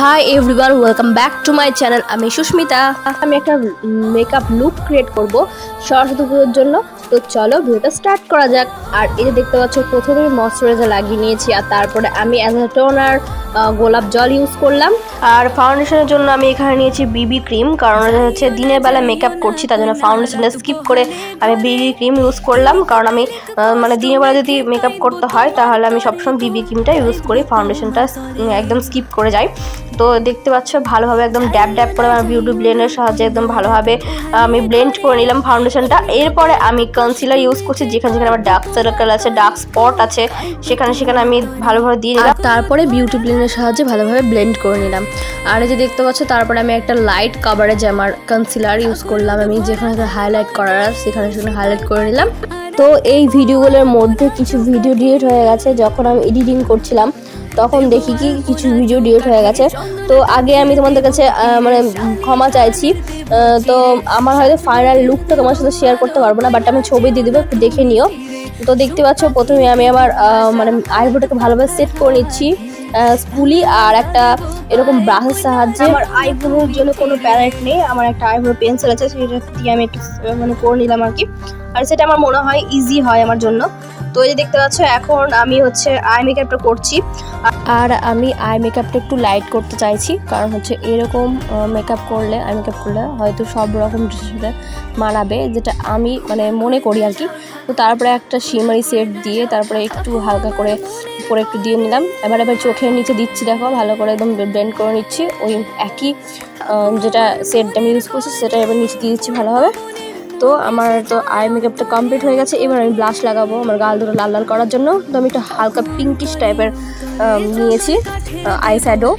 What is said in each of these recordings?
Hi everyone, welcome back to my channel. আমি সুস্মিতা। আমি একটা মেকআপ লুক ক্রিয়েট করব সরস্বতী পুজোর জন্য। তো চলো ভিডিওটা স্টার্ট করা যাক। আর এই যে দেখতে পাচ্ছ, প্রথমে ময়শ্চারাইজার লাগিয়ে নিয়েছি, আর তারপরে আমি অ্যাজ এ টোনার গোলাপ জল ইউজ করলাম। আর ফাউন্ডেশনের জন্য আমি এখানে নিয়েছি বিবি ক্রিম, কারণ হচ্ছে দিনের বেলা মেকআপ করছি, তার জন্য ফাউন্ডেশনটা স্কিপ করে আমি বিবি ক্রিম ইউজ করলাম। কারণ আমি মানে দিনের বেলা যদি মেকআপ করতে হয় তাহলে আমি সবসময় বিবি ক্রিমটা ইউজ করি, ফাউন্ডেশনটা একদম স্কিপ করে যাই। তো দেখতে পাচ্ছ ভালোভাবে একদম ড্যাব ড্যাব করে আমার বিউটি ব্লেন্ডের সাহায্যে একদম ভালোভাবে আমি ব্লেন্ড করে নিলাম ফাউন্ডেশনটা। এরপরে আমি কনসিলার ইউজ করছি, যেখানে যেখানে আমার ডার্ক সার্কেল আছে, ডার্ক স্পট আছে, সেখানে সেখানে আমি ভালোভাবে দিয়ে নিলাম। তারপরে বিউটি ব্লেন্ডের সাহায্যে ভালোভাবে ব্লেন্ড করে নিলাম। আর এই যে দেখতে পাচ্ছ, তারপরে আমি একটা লাইট কাভারেজ আমার কনসিলার ইউজ করলাম। আমি যেখানে হাইলাইট করার সেখানে সেখানে হাইলাইট করে নিলাম। তো এই ভিডিওগুলোর মধ্যে কিছু ভিডিও ডিলিট হয়ে গেছে। যখন আমি এডিটিং করছিলাম তখন দেখি কি কিছু ভিডিও ডিলিট হয়ে গেছে। তো আগে আমি তোমাদের কাছে মানে ক্ষমা চাইছি। তো আমার হয়তো ফাইনাল লুকটা তোমার সাথে শেয়ার করতে পারবো না, বাট আমি ছবি দিয়ে দেবো, একটু দেখে নিও। তো দেখতে পাচ্ছ, প্রথমে আমি আমার মানে আইব্রোটাকে ভালোভাবে সেট করে নিচ্ছি স্পুলি আর একটা এরকম ব্রাশের সাহায্যে। আমার আইব্রোর জন্য কোনো প্যালেট নেই, আমার একটা আইব্রো পেন্সিল আছে, সেটা দিয়ে আমি একটু মানে করে নিলাম আর কি। আর সেটা আমার মনে হয় ইজি হয় আমার জন্য। তো এই যে দেখতে পাচ্ছ, এখন আমি হচ্ছে আই মেকআপটা করছি। আর আমি আই মেকআপটা একটু লাইট করতে চাইছি, কারণ হচ্ছে এরকম মেকআপ করলে আই মেকআপ করলে হয়তো সব রকম ড্রেসের সাথে মানাবে, যেটা আমি মানে মনে করি আর কি। তো তারপরে একটা শিমারি সেট দিয়ে তারপরে একটু হালকা করে উপরে একটু দিয়ে নিলাম। এবার চোখের নিচে দিচ্ছি, দেখো ভালো করে একদম ব্লেন্ড করে নিচ্ছি। ওই একই যেটা সেটটা আমি ইউজ করছি সেটা এবার নিচে দিয়ে দিচ্ছি ভালোভাবে। তো আমার তো আই মেকআপটা কমপ্লিট হয়ে গেছে। এবার আমি ব্লাশ লাগাবো আমার গাল দুটো লাল লাল করার জন্য। তো আমি একটা হালকা পিঙ্কিশ টাইপের নিয়েছি আই শ্যাডো।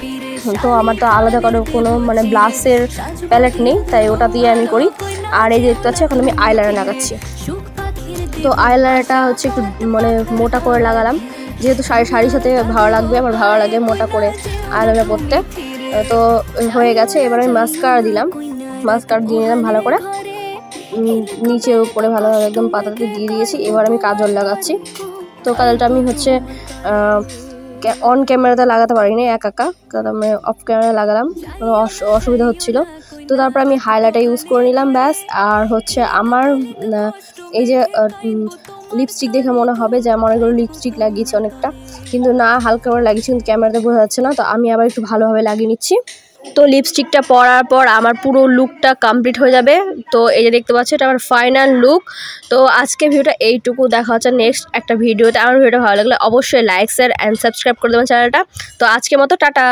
তো আমার তো আলাদা কোনো মানে ব্লাশের প্যালেট নেই, তাই ওটা দিয়ে আমি করি। আর এই যে দেখতে পাচ্ছি, এখন আমি আইলাইনার লাগাচ্ছি। তো আইলাইনারটা হচ্ছে একটু মানে মোটা করে লাগালাম, যেহেতু শাড়ির সাথে ভালো লাগবে, আমার ভালো লাগে মোটা করে আইলাইনার পরতে। তো হয়ে গেছে। এবার আমি মাস্কারা দিলাম, মাস্কারা দিয়ে নিলাম ভালো করে, নিচের উপরে ভালোভাবে একদম পাতাতে দিয়ে দিয়েছি। এবার আমি কাজল লাগাচ্ছি। তো কাজলটা আমি হচ্ছে অন ক্যামেরাতে লাগাতে পারিনি একা, কারণ আমি অফ ক্যামেরা লাগালাম, কোনো অসুবিধা হচ্ছিল। তো তারপর আমি হাইলাইটার ইউজ করে নিলাম, ব্যাস। আর হচ্ছে আমার এই যে লিপস্টিক দেখে মনে হবে যে আমার অনেকগুলো লিপস্টিক লাগিয়েছি অনেকটা, কিন্তু না, হালকা করে লাগিয়েছি, কিন্তু ক্যামেরাতে বোঝা যাচ্ছে না। তো আমি আবার একটু ভালোভাবে লাগিয়ে নিচ্ছি। তো লিপস্টিকটা পরার পর আমার পুরো লুকটা কমপ্লিট হয়ে যাবে। তো এই যে দেখতে পাচ্ছ, এটা আমার ফাইনাল লুক। তো আজকে ভিডিওটা এইটুকু, দেখা হচ্ছে নেক্সট একটা ভিডিওতে। আমার ভিডিওটা ভালো লাগলে অবশ্যই লাইক শেয়ার অ্যান্ড সাবস্ক্রাইব করে দেবেন চ্যানেলটা। তো আজকের মতো টাটা।